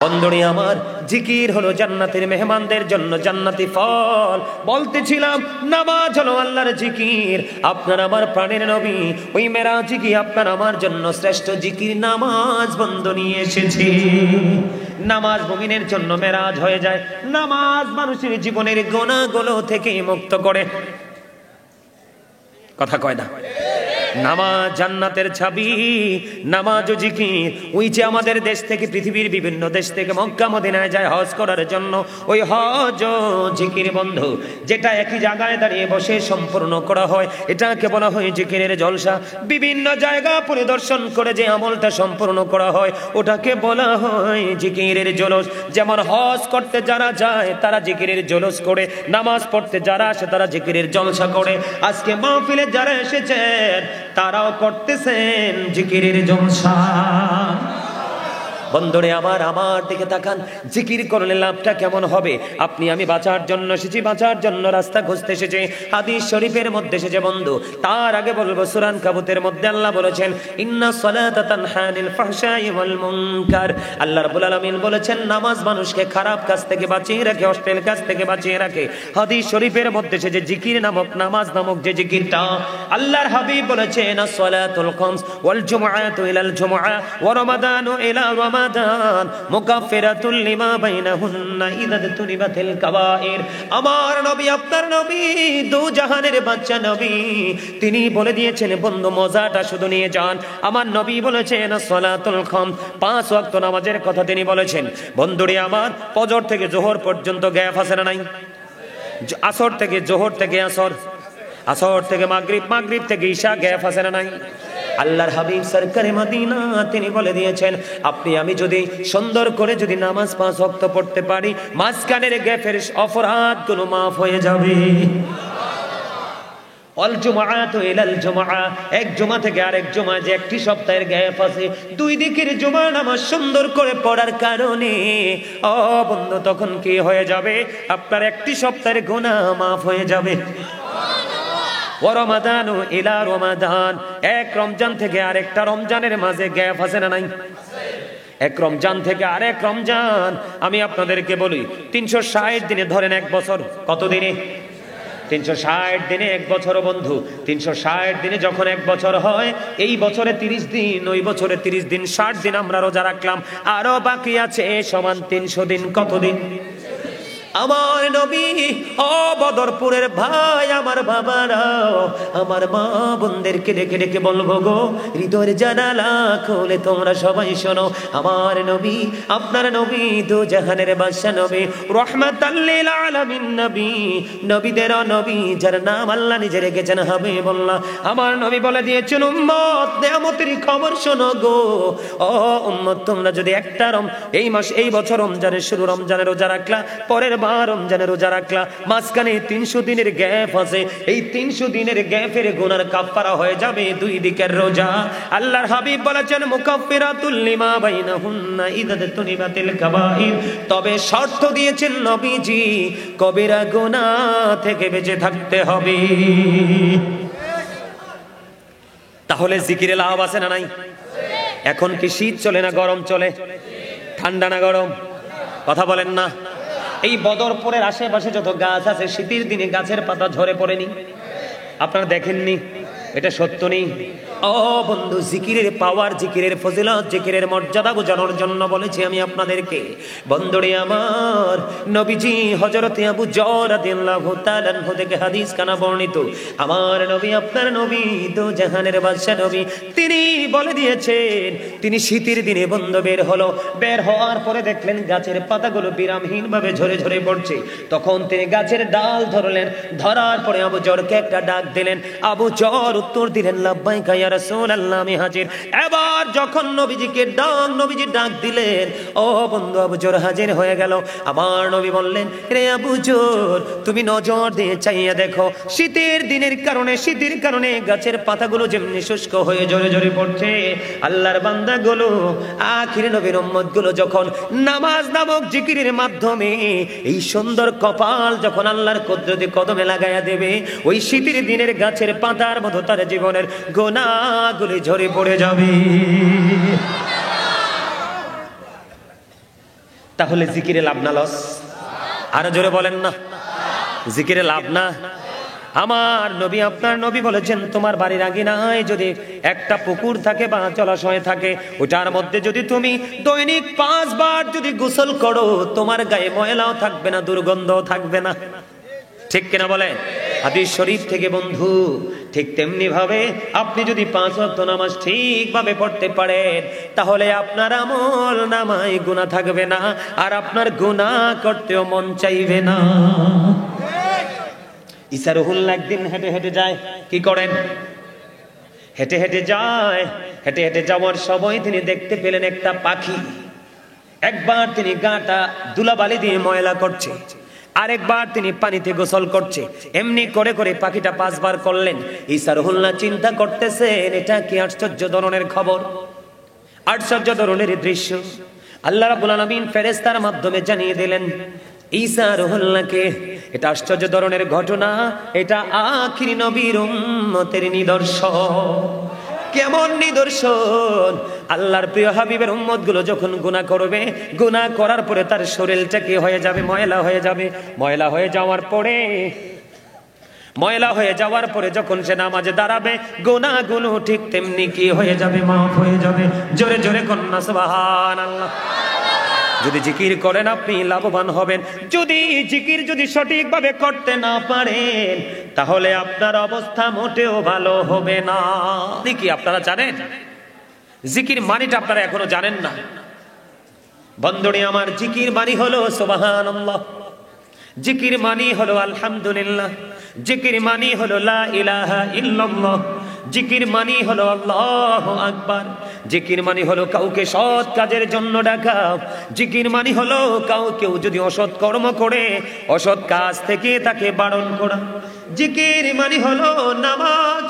বন্ধুরে আমার, জিকির হলো জান্নাতের মেহমানদের জন্য জান্নাতি ফল। বলতেছিলাম নামাজ হলো আল্লাহর জিকির। আপনার আমার প্রাণের নবী ওই মেরাজে গিয়ে আপনার আমার জন্য শ্রেষ্ঠ জিকির নামাজ বন্ধু নিয়ে এসেছে। নামাজ মুমিনের জন্য মেরাজ হয়ে যায়। নামাজ মানুষের জীবনের গুনাহগুলো থেকে মুক্ত করে। কথা কয় না? নামাজ জান্নাতের চাবি। নামাজ ও জিকির। ওই যে আমাদের দেশ থেকে, পৃথিবীর বিভিন্ন দেশ থেকে মক্কা মদিনায় যায় হজ করার জন্য, ওই হজ ও জিকির বন্ধু, যেটা একই জায়গায় দাঁড়িয়ে বসে সম্পূর্ণ করা হয়, এটাকে বলা হয় জিকিরের জলসা। বিভিন্ন জায়গা পরিদর্শন করে যে আমলটা সম্পূর্ণ করা হয়, ওটাকে বলা হয় জিকিরের জলস। যেমন হজ করতে যারা যায় তারা জিকিরের জলস করে, নামাজ পড়তে যারা আসে তারা জিকিরের জলসা করে। আজকে মাহফিলে যারা এসেছেন তারাও করতেছেন জিকিরের জলসা। বন্ধুরে আমার, আমার দিকে তাকান। জিকির করলে লাভটা কেমন হবে? আপনি আমি বাঁচার জন্য এসেছি, বাঁচার জন্য রাস্তা খুঁজতে এসেছি। হাদিস শরীফের মধ্যে এসেছে বন্ধু। তার আগে বলবো সূরা আনকাবুতের মধ্যে আল্লাহ বলেছেন ইন্না সলাতা তানহা আনিল ফাহশাই ওয়াল মুনকার। আল্লাহ রাব্বুল আলামিন বলেছেন নামাজ মানুষকে খারাপ কাজ থেকে বাঁচিয়ে রাখে, অশ্লীল কাজ থেকে বাঁচিয়ে রাখে। হাদিস শরীফের মধ্যে এসেছে জিকির নামক, নামাজ নামক যে জিকিরটা, আল্লাহর হাবিব বলেছেন আসসালাতুল খামস ওয়াল জুমআতু ইলাল জুমআ ওয়া রমাদানু ইলা রমাদান মুকাফফিরাতুল লিমা বাইনাহুন্না ইযা তুনিবাতিল কাবাইর। আমার নবী, আপনার নবী, দু জাহানের বাদশা নবী, তিনি বলে দিয়েছেন বন্ধু মজাটা শুধু নিয়ে যান। আমার নবী বলেছেন সালাতুল খামস, 5 ওয়াক্ত নামাজের কথা তিনি বলেছেন। বন্ধুরে আমার, ফজর থেকে জোহর পর্যন্ত গ্যাপ আছে না নাই? আসর থেকে জোহর থেকে আসর, আসর থেকে মাগরিব, মাগরিব থেকে ঈশা, গ্যাপ আছে না নাই? আল্লাহর হাবিব সরকারে মদিনা তিনি বলে দিয়েছেন আপনি আমি যদি সুন্দর করে যদি নামাজ 5 ওয়াক্ত পড়তে পারি, মাঝখানের গ্যাপের অপরাধগুলো মাফ হয়ে যাবে। অল জুমআতু ইলাল জুমআ, এক জুমা থেকে আরেক জুমা যে একটি সপ্তাহের গ্যাপ আছে, দুই দিকের জুমা নামাজ সুন্দর করে পড়ার কারণে ও বন্ধু তখন কি হয়ে যাবে? আপনার একটি সপ্তাহের গুনাহ মাফ হয়ে যাবে। ওয়া রমাদানু ইলা রমাদান, এক রমজান থেকে আরেকটা রমজানের মাঝে গ্যাপ আছে না নাই? এক রমজান থেকে আরেক রমজান। আমি আপনাদেরকে বলি 360 দিনে ধরেন এক বছর। কত দিনে? 360 দিনে এক বছর বন্ধু। 360 দিনে যখন এক বছর হয়, এই বছরে 30 দিন, ওই বছরে 30 দিন, 60 দিন আমরা রোজা রাখলাম, আরো বাকি আছে সমান 300 দিন। কত দিন? আমার নবী ও বদরপুরের ভাই, আমার বাবারা, আমার মা বোনদেরকে ডেকে ডেকে বলবো গো, হৃদয়ের জানালা খুলে তোমরা সবাই শোনো। আমার নবী, আপনার নবী, দু জাহানের বাদশা নবী, রাহমাতাল লিল আলামিন নবী, নবীদের নবী, যার নাম আল্লাহ নিজে রেখেছেন হাবিবুল্লাহ। আমার নবী বলে দিয়েছেন উম্মত নিয়ামতের খবর শোনো গো। ও উম্মত, তোমরা যদি একটা এই মাস, এই বছর রমজানের শুরু, রমজানের রোজা রাখলা, পরের রমজানের রোজা রাখলা, মাঝখানে 300 দিনের গ্যাপ আছে, এই 300 দিনের গ্যাপের গুনার কাফারা হয়ে যাবে 2 দিকের রোজা। আল্লাহর হাবিব বলেছেন মুকাফফিরাতুল লিমা বাইনাহুন্না ইযা তুনিবাতিল কাবাইর। তবে শর্ত দিয়েছেন নবীজি, কবিরা গুনাহ থেকে বেঁচে থাকতে হবে। তাহলে জিকিরে লাভ আছে না নাই? এখন কি শীত চলে না গরম চলে? ঠান্ডা না গরম? কথা বলেন না। এই বদরপুরের আশেপাশে যত গাছ আছে, শীতের দিনে গাছের পাতা ঝরে পড়েনি? আপনারা দেখেননি? এটা সত্য নেই? ও বন্ধু, জিকিরের পাওয়ার, জিকিরের ফজিলত, জিকিরের মর্যাদা বোঝানোর জন্য বলেছি আমি আপনাদেরকে। বন্ধুরে আমার, নবীজি হযরতে আবু যর রাদিয়াল্লাহু তাআলা আনহু থেকে হাদিস কানা বর্ণিত, আমার নবী, আপনার নবী, দু জাহানের বাদশা নবী, তিনি বলে দিয়েছেন, তিনি শীতের দিনে বন্ধু বের হলো, বের হওয়ার পরে দেখলেন গাছের পাতাগুলো বিরামহীন ভাবে ঝরে ঝরে পড়ছে। তখন তিনি গাছের ডাল ধরলেন, ধরার পরে আবু যরকে একটা ডাক দিলেন। আবু যর উত্তর দিলেন লাব্বাইকা ইয়া রাসূলুল্লাহ, আমি হাজির। এবার যখন নবীজিকে নবীজি ডাক দিলেন, ও বন্ধু আবু যর হাজির হয়ে গেল। আমার নবী বললেন, রে আবু যর, তুমি নজর দিয়ে চাইয়া দেখো, শীতের দিনের কারণে, শীতের কারণে গাছের পাতাগুলো যেমনি শুষ্ক হয়ে ঝরে ঝরে পড়ছে, আল্লাহর বান্দাগুলো, আখিরে নবীর উম্মতগুলো যখন নামাজ নামক জিকিরের মাধ্যমে এই সুন্দর কপাল যখন আল্লাহর কুদরতি কদমে লাগায়া দেবে, ওই শীতের দিনের গাছের পাতার মতো তার জীবনের গুনাহগুলি ঝরে পড়ে যাবে। তাহলে জিকিরে লাভ না লস? আরো জোরে বলেন না, জিকিরে লাভ না? আমার নবী, আপনার নবী বলেছেন, তোমার বাড়ির আঙিনায় যদি একটা পুকুর থাকে বা জলাশয় থাকে, ওটার মধ্যে যদি তুমি দৈনিক 5 বার যদি গোসল করো, তোমার গায়ে ময়লাও থাকবে না, দুর্গন্ধও থাকবে না। ঠিক কিনা বলেন? হাদিস শরীফ থেকে বন্ধু। ঠিক তেমনি ভাবে আপনি যদি 5 ওয়াক্ত নামাজ ঠিকভাবে পড়তে পারেন, তাহলে আপনার আমল নামায় গুনাহ থাকবে না, আর আপনার গুনাহ করতেও মন চাইবে না। ঈসা রুহুল্লাহ একদিন হেঁটে হেঁটে যায়। কি করেন? হেঁটে হেঁটে যায়। হেঁটে হেঁটে যাওয়ার সময় তিনি দেখতে পেলেন একটা পাখি। একবার তিনি গাটা ধুলাবালি দিয়ে ময়লা করছে, আরেকবার তিনি পানিতে গোসল করছে। এমনি করে করে পাখিটা 5 বার করলেন। ঈসা রুহুল্লাহ চিন্তা করতেছেন, এটা কি আশ্চর্য ধরনের খবর, আশ্চর্য ধরনের দৃশ্য। আল্লাহ রাব্বুল আলামিন ফেরেশতার মাধ্যমে জানিয়ে দিলেন ঈসা রুহুল্লাহকে, এটা আশ্চর্য ধরনের ঘটনা, এটা আখিরি নবীর উম্মতের নিদর্শন। কেমন নিদর্শন? আল্লাহর প্রিয় হাবিবের উম্মত গুলো যখন গুনাহ করবে, গুনাহ করার পরে তার শরীরটা কি হয়ে যাবে? ময়লা হয়ে যাবে। ময়লা হয়ে যাওয়ার পরে যখন সে নামাজে দাঁড়াবে, গুনাহগুলো ঠিক তেমনি কি হয়ে যাবে? মাফ হয়ে যাবে। জোরে জোরে কন্যা সুবহানাল্লাহ। যদি জিকির করেন আপনি লাভবান হবেন। যদি জিকির সঠিকভাবে করতে না পারেন, তাহলে আপনার অবস্থা মোটেও ভালো হবে না। কি আপনারা জানেন জিকির মানিটা? আপনারা এখনো জানেন না। বন্ধুরে আমার, জিকির মানি হলো সুবহানাল্লাহ, জিকির মানি হলো আলহামদুলিল্লাহ, জিকির মানি হলো লা ইলাহা ইল্লাল্লাহ, জিকির মানি হলো আল্লাহু আকবার, জিকির মানি হলো কাউকে সৎ কাজের জন্য ডাকা, জিকির মানি হলো কেউ যদি অসৎ কর্ম করে অসৎ কাজ থেকে তাকে বারণ করা। জিকির মানি হলো নামাজ,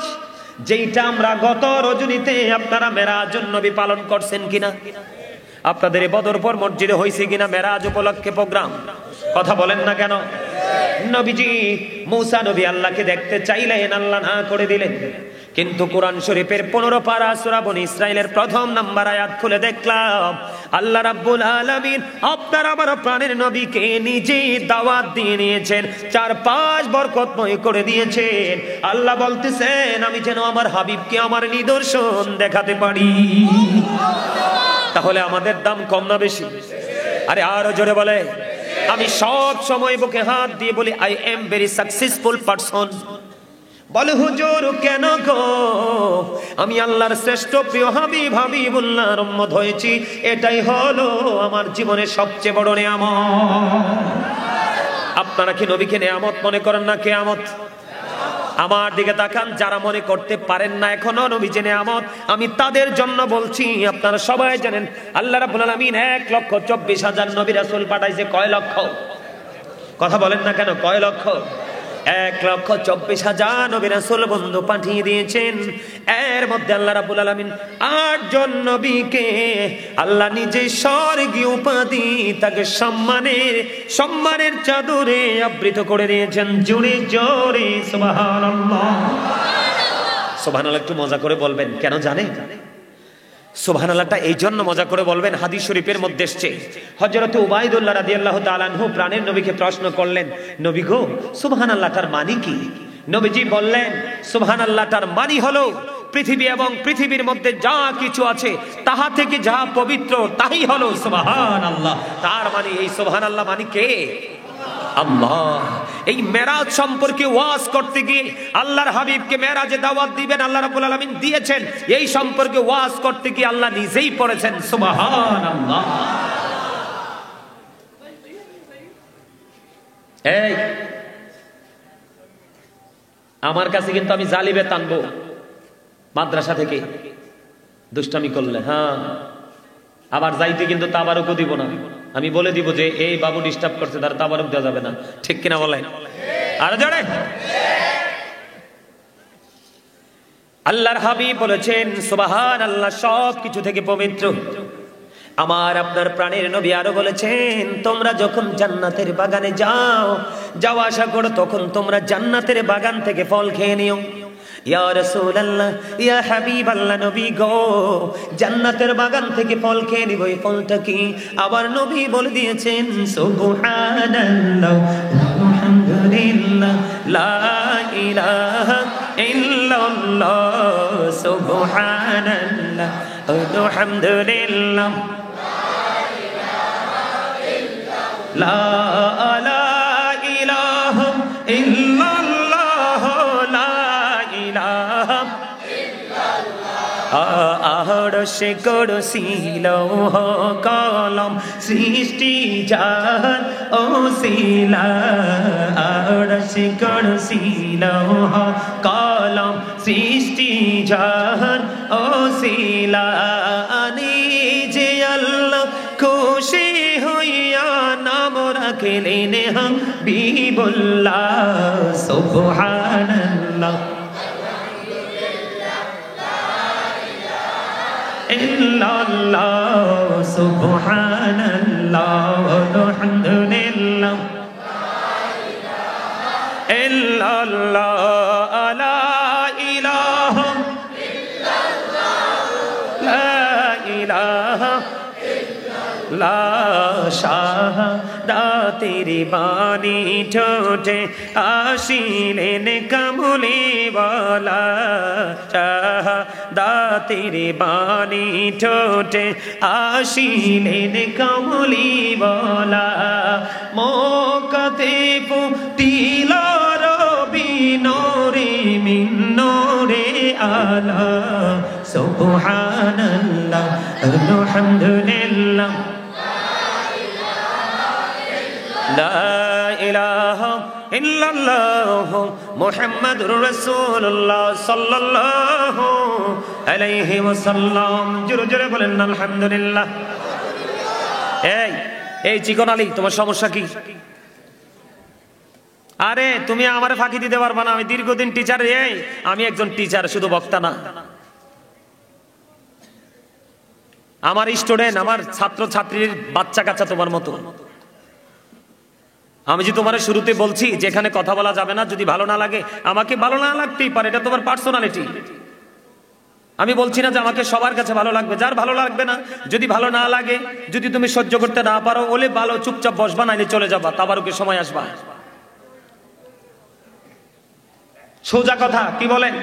যেইটা আমরা গত রজনীতে আপনারা মেরাজুন নবী পালন করছেন কিনা? আপনাদের বদরপুর মসজিদে হয়েছে কিনা মেরাজ উপলক্ষে প্রোগ্রাম? কথা বলেন না কেন? নবীজি মূসা নবী আল্লাহকে দেখতে চাইলেন, আল্লাহ না করে দিলেন। কিন্তু কোরআন শরীফের 15 পারা সূরা বনী ইসরাইলের 1ম নাম্বার আয়াত খুলে দেখলাম আল্লাহ রাব্বুল আলামিন আপনার আমার প্রাণের নবীকে নিজে দাওয়াত দিয়ে নিয়েছেন, 4-5 বরকতময় করে দিয়েছেন। আল্লাহ বলতেছেন, আমি যেন আমার হাবিবকে আমার নিদর্শন দেখাতে পারি। তাহলে আমাদের দাম কম না বেশি? আরে আরো জোরে বলে। আমি সব সময় বুকে হাত দিয়ে বলি, I am very successful person. বলে হুজুর কেন গো? আমি আল্লাহর শ্রেষ্ঠ প্রিয় হাবিবুল্লাহর উম্মত হয়েছি, এটাই হলো আমার জীবনের সবচেয়ে বড় নিয়ামত। আপনারা কি নবীকে নিয়ামত মনে করেন না কিয়ামত? আমার দিকে তাকান, যারা মনে করতে পারেন না এখনো নবী যে নিয়ামত, আমি তাদের জন্য বলছি। আপনারা সবাই জানেন আল্লাহ রাব্বুল আলামিন 1,24,000 নবী রাসূল পাঠাইছে। কয় লক্ষ? কথা বলেন না কেন? কয় লক্ষ? 1,24,000 নবী রাসূল বন্ধু পাঠিয়ে দিয়েছেন। এর মধ্যে আল্লাহ রাব্বুল আলামিন 8 জন নবীকে আল্লাহ নিজে স্বর্গীয় উপাধি, তাকে সম্মানের চাদরে আবৃত করে দিয়েছেন। জোরে জোরে সুবহানাল্লাহ। সুবহানাল্লাহ একটু মজা করে বলবেন, কেন জানেন? সুবহানাল্লাহটা এই জন্য মজা করে বলবেন, হাদিস শরীফের মধ্যে এসেছে হযরত উবাইদুল্লাহ রাদিয়াল্লাহু তাআলা আনহু প্রাণের নবীকে প্রশ্ন করলেন, নবী গো সুবহানাল্লাহটার মানে কি? নবীজি বললেন, সুবহানাল্লাহটার মানে হলো পৃথিবী এবং পৃথিবীর মধ্যে যা কিছু আছে তাহা থেকে যা পবিত্র তাই হলো সুবহানাল্লাহ। তার মানে এই সুবহানাল্লাহ মানে কে? আল্লাহ। এই মেরাজ সম্পর্কে ওয়াজ করতে গিয়ে আল্লাহর হাবিবকে মেরাজে দাওয়াত দিবেন আল্লাহ রাব্বুল আলামিন দিয়েছেন, এই সম্পর্কে ওয়াজ করতে গিয়ে আল্লাহ নিজেই পড়েছেন সুবহানাল্লাহ। এই আমার কাছে কিন্তু আমি জালিবে টানবো মাদ্রাসা থেকে দুষ্টামি করলে, হ্যাঁ আবার যাইতে কিন্তু তাবারুকও দিব না। আমি বলে দিব যে এই বাবু ডিস্টার্ব করছে, তার তাবারুক দেওয়া যাবে না। ঠিক কিনা বলেন? আর জোরে। আল্লাহর হাবিব বলেছেন সুবহানাল্লাহ সব কিছু থেকে পবিত্র। আমার আপনার প্রাণের নবী আরো বলেছেন, তোমরা যখন জান্নাতের বাগানে যাওয়া আসা করো, তখন তোমরা জান্নাতের বাগান থেকে ফল খেয়ে নিও। ইয়া রাসূলুল্লাহ, ইয়া হাবিবাল্লাহ, নবী গো, জান্নাতের বাগান থেকে ফল খেয়ে নিব, এই ফলটা কি? আবার নবী বলে দিয়েছেন সুবহানাল্লাহ আলহামদুলিল্লাহ লা ইলাহা ইল্লাল্লাহ সুবহানাল্লাহ আলহামদুলিল্লাহ লা ইলাহা ইল্লাল্লাহ লা ইলাহা আরশ কুরসি লৌহ কলম সৃষ্টি জাহান ওসিলা, আরশ কুরসি লৌহ কলম সৃষ্টি জাহান ওসিলা, নিজে আল্লাহ খুশি হইয়া নাম রাখলেন হাবিবুল্লাহ সুবহানাল্লাহ ইল্লাল্লাহ সুবহানাল্লাহ আলহামদুলিল্লাহ ইল্লাল্লাহ লা ইলাহা লা ইলাহা লা শাহাদাতের বাণী ঠোঁটে আসিলেন কামলিওয়ালা, শাহাদাতের বাণী ঠোঁটে আসিলেন কামলিওয়ালা, মক্কাতে ফুটিল রবি নূরে মিন নূরে আলা, সুবহানাল্লাহ আলহামদুলিল্লাহ লা ইলাহা ইল্লাল্লাহ মুহাম্মাদুর রাসূলুল্লাহ সাল্লাল্লাহু আলাইহি ওয়াসাল্লাম। জোরে জোরে বলেন আলহামদুলিল্লাহ। এই চিকন আলী, তোমার সমস্যা কি? আরে তুমি আমারে ফাঁকি দিতে পারবা না, আমি দীর্ঘদিন টিচার। আমি একজন টিচার, শুধু বক্তা না। আমার স্টুডেন্ট, আমার ছাত্র ছাত্রীর বাচ্চা কাচ্চা তোমার মতো। আমি যে তোমার শুরুতে বলছি যেখানে কথা বলা যাবে না, যদি ভালো না লাগে, আমাকে ভালো না লাগতেই পারে, এটা তোমার পার্সোনালিটি। আমি বলছি না যে আমাকে সবার কাছে ভালো লাগবে, যার ভালো লাগবে না, যদি ভালো না লাগে, যদি তুমি সহ্য করতে না পারো, ওলে ভালো চুপচাপ বসবা, নাইলে চলে যাবা, তাবারুকের সময় আসবা। সোজা কথা, কি বলেন?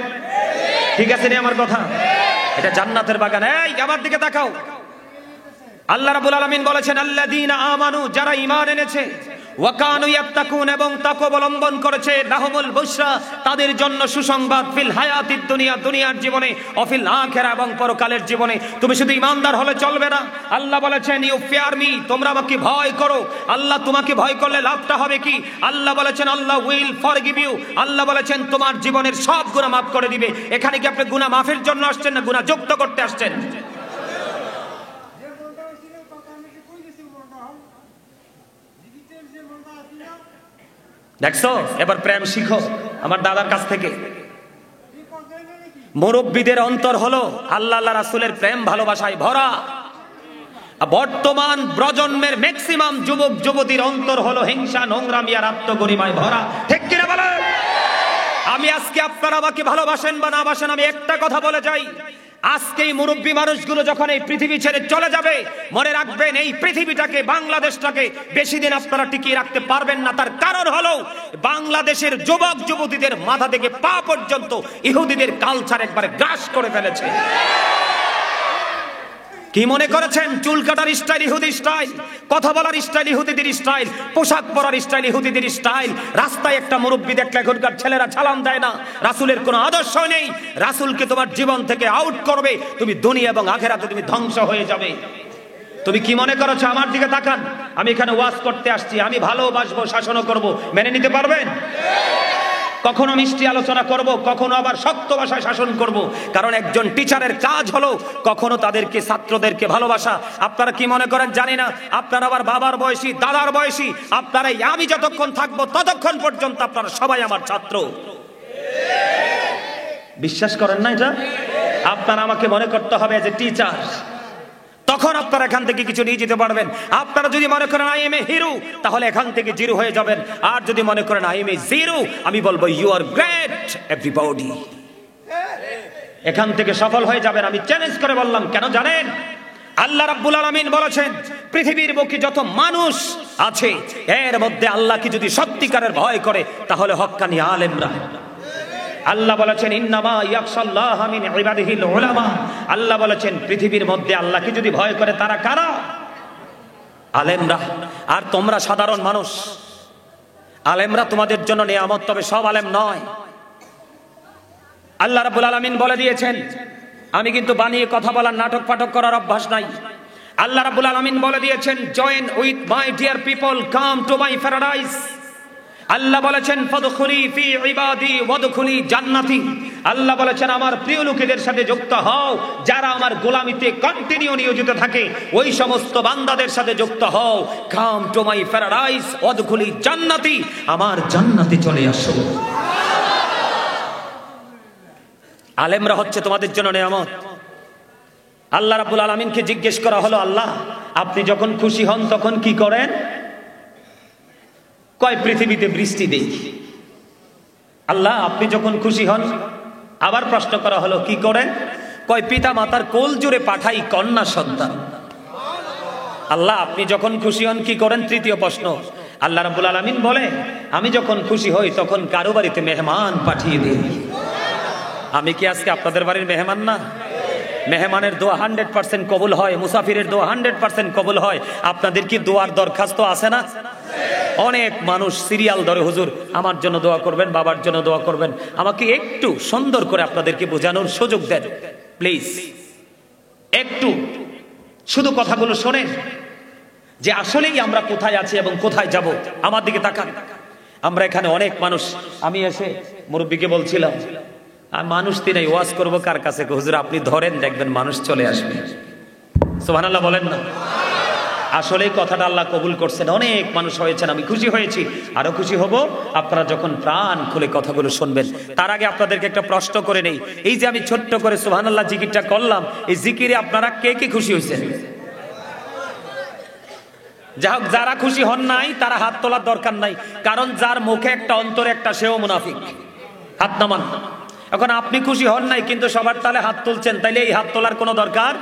ঠিক আছে রে আমার কথা? এটা জান্নাতের বাগান। এই আমার দিকে তাকাও। আল্লাহ রাব্বুল আলামিন বলেছেন আল্লাযীনা আমানু, যারা ঈমান এনেছে, ওয়া কানু ইয়াত্তাকুন, এবং তাকওয়া অবলম্বন করেছে, লাহুমুল বুশরা, তাদের জন্য সুসংবাদ, ফিল হায়াতিদ দুনিয়া, দুনিয়ার জীবনে, ও ফিল আখিরা, এবং পরকালের জীবনে। তুমি শুধু ঈমানদার হলে চলবে না। আল্লাহ বলেছেন ইউ ফিয়ার মি, তোমরা আমাকে ভয় করো। আল্লাহ তোমাকে ভয় করলে লাভটা হবে কি? আল্লাহ বলেছেন আল্লাহ উইল ফরগিভ ইউ, আল্লাহ বলেছেন তোমার জীবনের সব গুনাহ মাফ করে দিবে। এখানে কি আপনি গুনাহ মাফের জন্য আসছেন না গুনাহ যুক্ত করতে আসছেন? দেখছো, এবার প্রেম শিখো আমার দাদার কাছ থেকে। মুরব্বীদের অন্তর হলো আল্লাহ আল্লাহ রাসূলের প্রেম ভালোবাসায় ভরা। বর্তমান প্রজন্মের ম্যাক্সিমাম যুবক যুবতীর অন্তর হলো হিংসা, নোংরামি আর আত্মগরিমায় ভরা। ঠিক কিনা বলেন? আমি আজকে আপনারা আমাকে ভালোবাসেন বা না বাসেন, আমি একটা কথা বলে যাই, আজকে এই মুরব্বী মানুষগুলো যখন এই পৃথিবী ছেড়ে চলে যাবে, মনে রাখবেন এই পৃথিবীটাকে, বাংলাদেশটাকে বেশি দিন আপনারা টিকিয়ে রাখতে পারবেন না। তার কারণ হলো বাংলাদেশের যুবক যুবতীদের মাথা থেকে পা পর্যন্ত ইহুদিদের কালচার একবারে গ্রাস করে ফেলেছে। কি মনে করেছেন চুল কাটার স্টাইল ইহুদি স্টাইল, কথা বলার স্টাইল ইহুদিদের স্টাইল, পোশাক পরার স্টাইল ইহুদিদের স্টাইল। রাস্তায় একটা মুরব্বি দেখলে এখনকার ছেলেরা সালাম দেয় না। রাসূলের কোনো আদর্শ নেই। রাসূলকে তোমার জীবন থেকে আউট করবে, তুমি দুনিয়া এবং আখিরাতে তুমি ধ্বংস হয়ে যাবে। তুমি কি মনে করেছো? আমার দিকে তাকান, আমি এখানে ওয়াজ করতে আসছি, আমি ভালোবাসবো, শাসনও করব, মেনে নিতে পারবেন? কখনো মিষ্টি আলোচনা করব, কখনো আবার শক্ত ভাষায় শাসন করব, কারণ একজন টিচারের কাজ হলো কখনো তাদেরকে, ছাত্রদেরকে ভালোবাসা। আপনারা কি মনে করেন জানি না, আপনারা আবার বাবার বয়সী, দাদার বয়সী, আপনারা আমি যতক্ষণ থাকবো ততক্ষণ পর্যন্ত আপনারা সবাই আমার ছাত্র। বিশ্বাস করেন না এটা? আপনারা আমাকে মনে করতে হবে যে টিচার, তখন আপনারা এখান থেকে কিছু নিয়ে যেতে পারবেন। আপনারা যদি মনে করেন আই এম এ হিরো, তাহলে এখান থেকে জিরো হয়ে যাবেন। আর যদি মনে করেন আই এম এ জিরো, আমি বলবো ইউ আর গ্রেট এভরিবডি। এখান থেকে সফল হয়ে যাবেন। আমি চ্যালেঞ্জ করে বললাম, কেন জানেন? আল্লাহ রাব্বুল আলামিন বলেছেন পৃথিবীর বুকে যত মানুষ আছে এর মধ্যে আল্লাহকে যদি সত্যিকারের ভয় করে তাহলে হক্কানি আলেমরা। আল্লাহ বলেছেন ইন্নামা ইয়াখশাল্লাহা মিন ইবাদিহিল উলামা। আল্লাহ বলেছেন পৃথিবীর মধ্যে আল্লাহকে যদি ভয় করে তারা কারা? আলেমরা। আর তোমরা সাধারণ মানুষ। আলেমরা তোমাদের জন্য নিয়ামত, তবে সব আলেম নয়। আল্লাহ রাব্বুল আলামিন বলে দিয়েছেন, আমি কিন্তু বানিয়ে কথা বলার নাটক পাঠক করার অভ্যাস নাই। আল্লাহ রাব্বুল আলামিন বলে দিয়েছেন join with my dear people, come to my paradise. আল্লাহ বলেছেন ফাদখুলি ফি ইবাদি ওয়াদখুলি জান্নাতি। আল্লাহ বলেছেন আমার প্রিয় লোকেদের সাথে যুক্ত হও, যারা আমার গোলামিতে কন্টিনিউ নিয়োজিত থাকে ওই সমস্ত বান্দাদের সাথে যুক্ত হও। কাম টু মাই প্যারাডাইস ওয়াদখুলি জান্নাতি, আমার জান্নাতে চলে আসো। আলেমরা হচ্ছে তোমাদের জন্য নিয়ামত। আল্লাহ রাব্বুল আলামিনকে জিজ্ঞেস করা হলো, আল্লাহ আপনি যখন খুশি হন তখন কি করেন? কয় পৃথিবীতে বৃষ্টি দেই। আল্লাহ আপনি যখন খুশি হন। আবার প্রশ্ন করা হলো কি করেন? কয় পিতা মাতার কোল জুড়ে পাঠাই কন্যা সন্তান। আল্লাহ আপনি যখন খুশি হন কি করেন? তৃতীয় প্রশ্ন। আল্লাহ রাব্বুল আলামিন বলে আমি যখন খুশি হই তখন কারো বাড়িতে মেহমান পাঠিয়ে দিই। আমি কি আজকে আপনাদের বাড়ির মেহমান না? মেহমানের দোয়া 100% কবুল হয়, মুসাফিরের দোয়া 100% কবুল হয়। আপনাদের কি দোয়ার দরখাস্ত আছে না? অনেক মানুষ সিরিয়াল ধরে, হুজুর আমার জন্য দোয়া করবেন, বাবার জন্য দোয়া করবেন। আমাকে একটু সুন্দর করে আপনাদেরকে বোঝানোর সুযোগ দেন প্লিজ। একটু শুধু কথাগুলো শোনেন যে আসলেই আমরা কোথায় আছি এবং কোথায় যাব। আমার দিকে তাকান। আমরা এখানে অনেক মানুষ। আমি এসে মুরব্বীকে বলছিলাম মানুষ তিনাই ওয়াজ করবো কার কাছে? হুজুর আপনি ধরেন, দেখবেন মানুষ চলে আসবে। সুবহানাল্লাহ বলেন না? আসলে কথাটা আল্লাহ কবুল করছেন, অনেক মানুষ হয়েছেন। আমি খুশি হয়েছি, আরো খুশি হব আপনারা যখন প্রাণ খুলে কথাগুলো শুনবেন। তার আগে আপনাদেরকে একটা প্রশ্ন করে নেই। এই যে আমি ছোট্ট করে সুবহানাল্লাহ জিকিরটা করলাম, এই জিকিরে আপনারা কে কে খুশি হয়েছেন? যাই হোক, যারা খুশি হন নাই তারা হাত তোলার দরকার নাই, কারণ যার মুখে একটা অন্তরে একটা সেও মুনাফিক। হাত নামান। এখন আপনি খুশি হন নাই কিন্তু সবার তালে হাত তুলছেন, তাইলে এই হাত তোলার কোনো দরকার?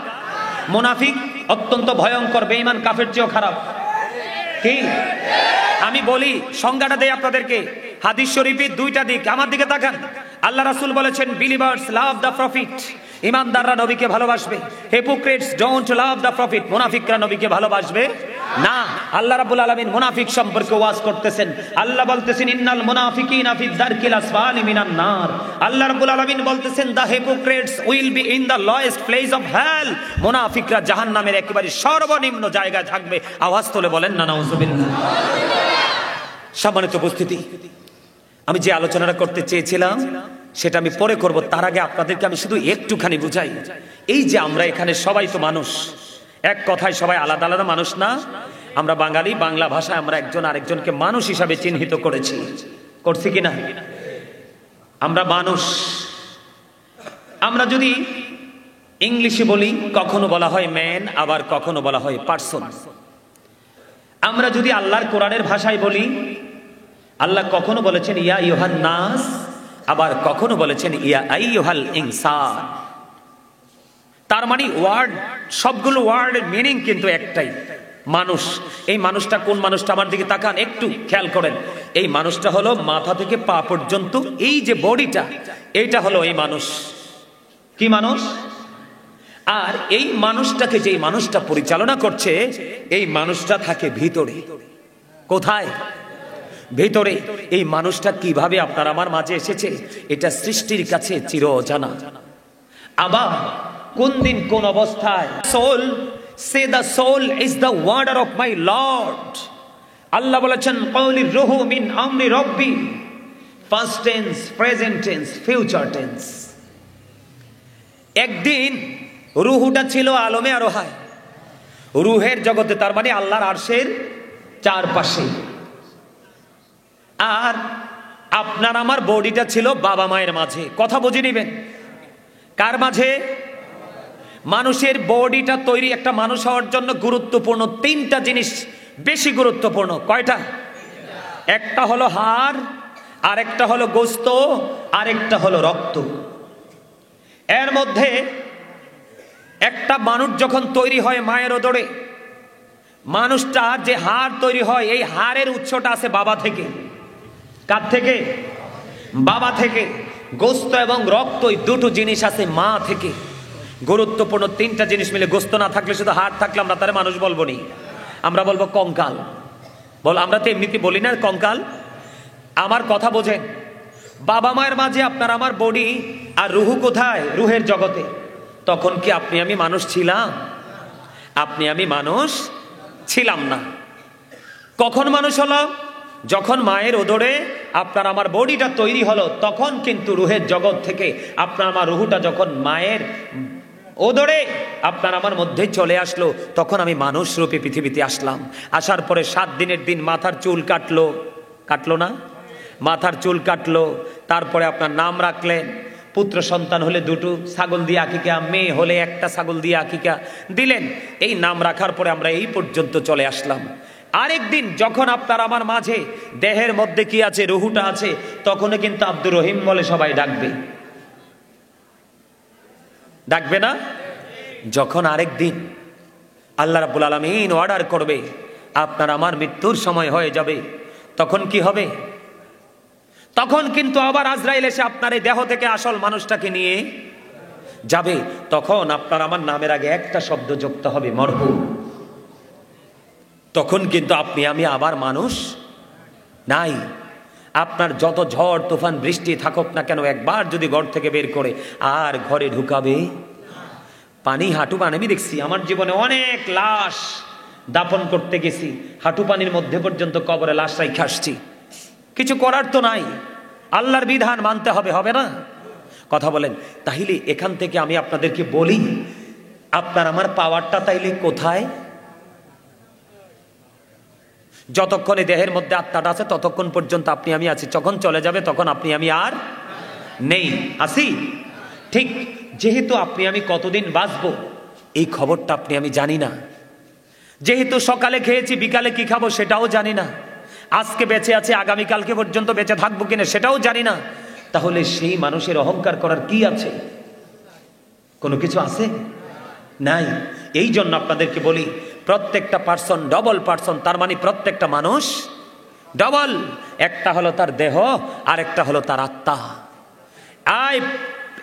মুনাফিক অত্যন্ত ভয়ঙ্কর, বেঈমান কাফের চেয়েও খারাপ। কি আমি বলি সংজ্ঞাটা দেই আপনাদেরকে। হাদিস শরীফে দুইটা দিক, আমার দিকে তাকান। আল্লাহ রাসূল বলেছেন বিলিভার্স লাভ দ্য প্রফিট। ইমানদাররা নবীকে ভালোবাসবে। Hypocrites don't love the profit. মুনাফিকরা নবীকে ভালোবাসবে না। আল্লাহ রাব্বুল আলামিন মুনাফিক সম্পর্কে ওয়াজ করতেছেন। আল্লাহ বলতেছেন ইন্নাল মুনাফিকিনা ফি দারকিল আসফালি মিনান নার। আল্লাহ রাব্বুল আলামিন বলতেছেন the hypocrites will be in the lowest place of hell. মুনাফিকরা জাহান্নামের একেবারে সর্বনিম্ন জায়গায় থাকবে। আওয়াজ তুলে বলেন না নাউজুবিল্লাহ। সম্মানিত উপস্থিতি, আমি যে আলোচনাটা করতে চেয়েছিলাম সেটা আমি পরে করব। তার আগে আপনাদেরকে আমি শুধু একটুখানি বুঝাই। এই যে আমরা এখানে সবাই তো মানুষ, এক কথায় সবাই আলাদা আলাদা মানুষ না? আমরা বাঙালি, বাংলা ভাষায় আমরা একজন আরেকজনকে মানুষ হিসাবে চিহ্নিত করেছি, করছি কিনা? আমরা মানুষ। আমরা যদি ইংলিশে বলি কখনো বলা হয় ম্যান, আবার কখনো বলা হয় পারসন। আমরা যদি আল্লাহর কোরআনের ভাষায় বলি, আল্লাহ কখনো বলেছেন ইয়া আইয়ুহান নাস, আবার কখনো বলেছেন ইয়া আইয়ুহাল ইনসান। তার মানে ওয়ার্ড, সবগুলো ওয়ার্ডের মিনিং কিন্তু একটাই, মানুষ। এই মানুষটা কোন মানুষটা? আমার দিকে তাকান, একটু খেয়াল করেন। এই মানুষটা হলো মাথা থেকে পা পর্যন্ত এই যে বডিটা, এইটা হলো এই মানুষ। কি মানুষ? আর এই মানুষটাকে যে মানুষটা পরিচালনা করছে, এই মানুষটা থাকে ভিতরে। কোথায়? ভিতরে। এই মানুষটা কিভাবে আপনার আমার মাঝে এসেছে এটা সৃষ্টির কাছে চির অজানা। আবার কোন দিন কোন অবস্থায় soul say the soul is the order of my Lord. আল্লাহ বলেছেন কওলির রূহু মিন আমরি রব্বি, first tense, present tense, future tense. একদিন রুহুটা ছিল আলমে আরোহায়, রুহের জগতে, তার মানে আল্লাহর আরশের চারপাশে। আর আপনার আমার বডিটা ছিল বাবা মায়ের মাঝে। কথা বুঝে নিবেন, কার মাঝে? মানুষের বডিটা তৈরি, একটা মানুষ হওয়ার জন্য গুরুত্বপূর্ণ তিনটা জিনিস বেশি গুরুত্বপূর্ণ। কয়টা? একটা হলো হাড়, আরেকটা হলো গোস্ত, আরেকটা হলো রক্ত। এর মধ্যে একটা মানুষ যখন তৈরি হয় মায়ের উদরে, মানুষটা যে হাড় তৈরি হয়, এই হাড়ের উৎসটা আছে বাবা থেকে। কার থেকে? বাবা থেকে। গোস্ত এবং রক্ত, এই দুটো জিনিস আছে মা থেকে। গুরুত্বপূর্ণ তিনটা জিনিস মিলে। গোস্ত না থাকলে, শুধু হাড় থাকলে আমরা তারে মানুষ বলবো নি, আমরা বলবো কঙ্কাল। আমরা তো এমনিতে বলি না কঙ্কাল। আমার কথা বোঝেন, বাবা মায়ের মাঝে আপনার আমার বডি আর রুহু কোথায়? রুহের জগতে। তখন কি আপনি আমি মানুষ ছিলাম? আপনি আমি মানুষ ছিলাম না। কখন মানুষ হলাম? যখন মায়ের উদরে আপনার আমার বডিটা তৈরি হলো, তখন কিন্তু রুহের জগৎ থেকে আপনার আমার রুহুটা যখন মায়ের উদরে আপনার আমার মধ্যে চলে আসলো, তখন আমি মানুষ রূপে পৃথিবীতে আসলাম। আসার পরে 7 দিনের দিন মাথার চুল কাটলো না? মাথার চুল কাটলো। তারপরে আপনার নাম রাখলেন। পুত্র সন্তান হলে 2টো ছাগল দিয়ে আকিকা, মেয়ে হলে 1টা ছাগল দিয়ে আকিকা দিলেন। এই নাম রাখার পরে আমরা এই পর্যন্ত চলে আসলাম। আরেকদিন যখন আপনার আমার মাঝে দেহের মধ্যে কি আছে? রুহুটা আছে। তখনও কিন্তু আব্দুর রহিম বলে সবাই ডাকবে না? যখন আরেকদিন আল্লাহ রাব্বুল আলামিন অর্ডার করবে আপনার আমার মৃত্যুর সময় হয়ে যাবে, তখন কি হবে? তখন কিন্তু আবার আজরাইল এসে আপনার এই দেহ থেকে আসল মানুষটাকে নিয়ে যাবে। তখন আপনার আমার নামের আগে একটা শব্দ যুক্ত হবে, মরহুম। তখন কিন্তু আপনি আমি আবার মানুষ নাই। আপনার যত ঝড় তুফান বৃষ্টি থাকুক না কেন, একবার যদি ঘর থেকে বের করে আর ঘরে ঢুকাবে পানি হাঁটু পানি। আমি দেখছি আমার জীবনে অনেক লাশ দাফন করতে গেছি, হাঁটু পানির মধ্যে পর্যন্ত কবরে লাশ রাইখে আসছি। কিছু করার তো নাই, আল্লাহর বিধান মানতে হবে, হবে না? কথা বলেন। তাইলে এখান থেকে আমি আপনাদেরকে বলি, আপনার আমার পাওয়ারটা তাইলে কোথায়? যতক্ষণে দেহের মধ্যে আত্মাটা আছে ততক্ষণ পর্যন্ত আপনি আমি আছি। যখন চলে যাবে তখন আপনি আমি আর নেই, আছি। ঠিক যেহেতু আপনি আমি কতদিন বাঁচবো এই খবরটা আপনি আমি জানি না। যেহেতু সকালে খেয়েছি, বিকালে কি খাবো সেটাও জানি না। আজকে বেঁচে আছে, আগামীকালকে পর্যন্ত বেঁচে থাকবো কিনা সেটাও জানি না। তাহলে সেই মানুষের অহংকার করার কি আছে? কোনো কিছু আছে? নাই। এই জন্য আপনাদেরকে বলি, প্রত্যেকটা পার্সন ডবল পার্সন। তার মানে প্রত্যেকটা মানুষ ডবল। একটা হলো তার দেহ, আর একটা হলো তার আত্মা।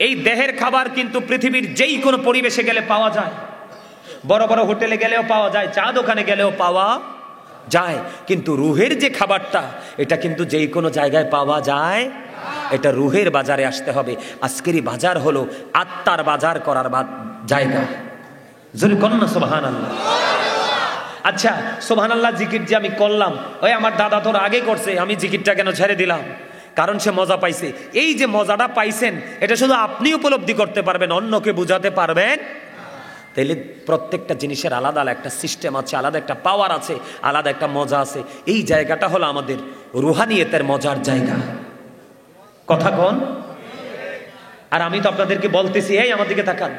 এই দেহের খাবার কিন্তু পৃথিবীর যেই কোনো পরিবেশে গেলে পাওয়া যায়। বড় বড় হোটেলে গেলেও পাওয়া যায়, চা দোকানে গেলেও পাওয়া যায়। কিন্তু রুহের যে খাবারটা, এটা কিন্তু যেই কোনো জায়গায় পাওয়া যায়। এটা রুহের বাজারে আসতে হবে। আজকেরই বাজার হলো আত্মার বাজার করার জায়গা। জোরে কন্যা সুবহানাল্লাহ। আচ্ছা, সুবহানাল্লাহ জিকির যে আমি করলাম, ওই আমার দাদা তোর আগে করছে, আমি জিকিরটা কেন ছেড়ে দিলাম? কারণ সে মজা পাইছে। এই যে মজাটা পাইছেন, এটা শুধু আপনি উপলব্ধি করতে পারবেন, অন্যকে বুঝাতে পারবেন। তাইলে প্রত্যেকটা জিনিসের আলাদা আলাদা একটা সিস্টেম আছে, আলাদা একটা পাওয়ার আছে, আলাদা একটা মজা আছে। এই জায়গাটা হলো আমাদের রুহানিয়তের মজার জায়গা। কথা কোন? আর আমি তো আপনাদেরকে বলতেছি, এই আমার দিকে তাকান।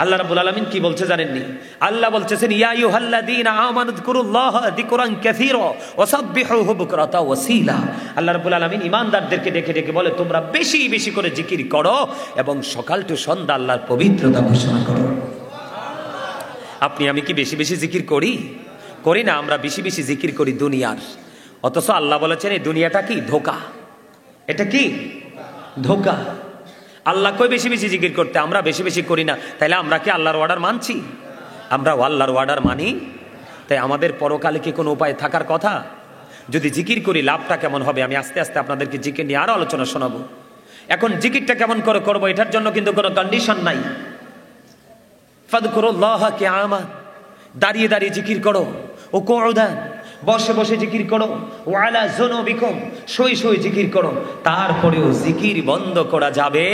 আল্লাহ রাব্বুল আলামিন কি বলছে জানেননি? আল্লাহ বলতেছেন, ইয়া আইয়ুহাল্লাযীনা আমানু যিকুরুল্লাহা যিকরান কাসীরা ওয়াসাব্বিহুহু বুকরাতা ওয়াসীলা। আল্লাহ রাব্বুল আলামিন ঈমানদারদেরকে ডেকে ডেকে বলে, তোমরা বেশি বেশি করে জিকির করো এবং সকাল টু সন্ধ্যা আল্লাহর পবিত্রতা ঘোষণা করো। আপনি আমি কি বেশি বেশি জিকির করি না? আমরা বেশি বেশি জিকির করি দুনিয়ার। অথচ আল্লাহ বলেছেন এই দুনিয়াটা কি? ধোঁকা। এটা কি? ধোঁকা। আল্লাহ কই বেশি বেশি জিকির করতে, আমরা বেশি বেশি করি না। তাইলে আমরা কি আল্লাহর অর্ডার মানছি? আমরা আল্লাহর অর্ডার মানি? তাই আমাদের পরকালে কি কোনো উপায় থাকার কথা? যদি জিকির করি লাভটা কেমন হবে? আমি আস্তে আস্তে আপনাদেরকে জিকির নিয়ে আরো আলোচনা শোনাবো। এখন জিকিরটা কেমন করে করবো, এটার জন্য কিন্তু কোনো কন্ডিশন নাই। ফাযকুরুল্লাহা কিয়ামা, দাঁড়িয়ে দাঁড়িয়ে জিকির করো। ও কুউদান, বসে বসে জিকির করো। ওয়ালা যুনুবিকুম, শুয়ে শুয়ে জিকির করো। তারপরেও জিকির বন্ধ করা যাবে,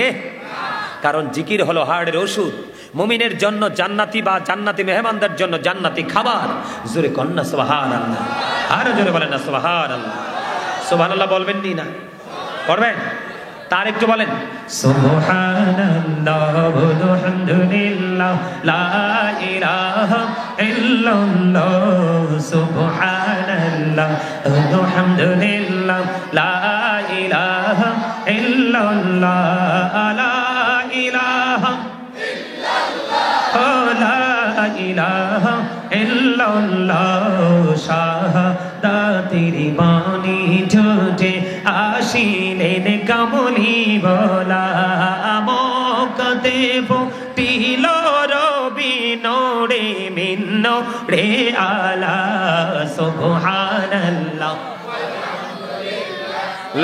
কারণ জিকির হলো হার্টের ওষুধ। মুমিনের জন্য জান্নাতি বা জান্নাতি মেহমানদের জন্য জান্নাতি খাবার। জোরে কন্যা সুবহানাল্লাহ। আরো জোরে বলেন না সুবহানাল্লাহ। সুবহানাল্লাহ বলবেন নি না? করবেন? তার একটু বলেন সুবহানাল্লাহ ওয়ালহামদুলিল্লাহ লা ইলাহা ইল্লাল্লাহ। সুবহানাল্লাহ ওয়ালহামদুলিল্লাহ লা ইলাহা ইল্লাল্লাহ লা ইলাহা তেরি বাণী ঠোঁটে আসিলেন কামলি বলা মকতে ফুটিল রবি নোরে মিন্ন রে আলা সুবহানাল্লাহ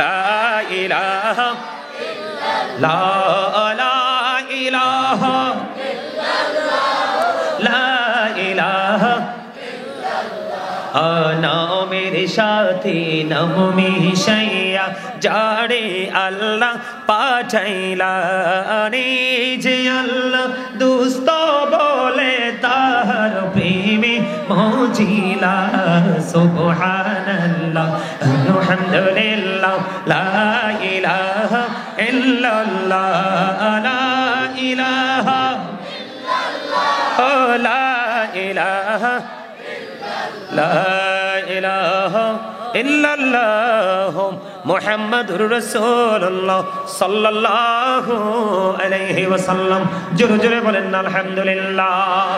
লা ইলাহা লা ইলাহা লা ইলাহা নামের সাথে নাম মিশাইয়া যারে আল্লাহ পাঠাইলা রে যে আল্লাহ দুস্ত বলে তার প্রেমে মজিলা সুবহানাল্লাহ আলহামদুলিল্লাহ লা ইলাহা ইল্লাল্লাহ লা ইলাহা ইল্লাল্লাহ লা ইলাহা লা ইলাহা ইল্লাল্লাহ মুহাম্মাদুর রাসূলুল্লাহ সাল্লাল্লাহু আলাইহি ওয়াসাল্লাম জোরে জোরে বলেন আলহামদুলিল্লাহ।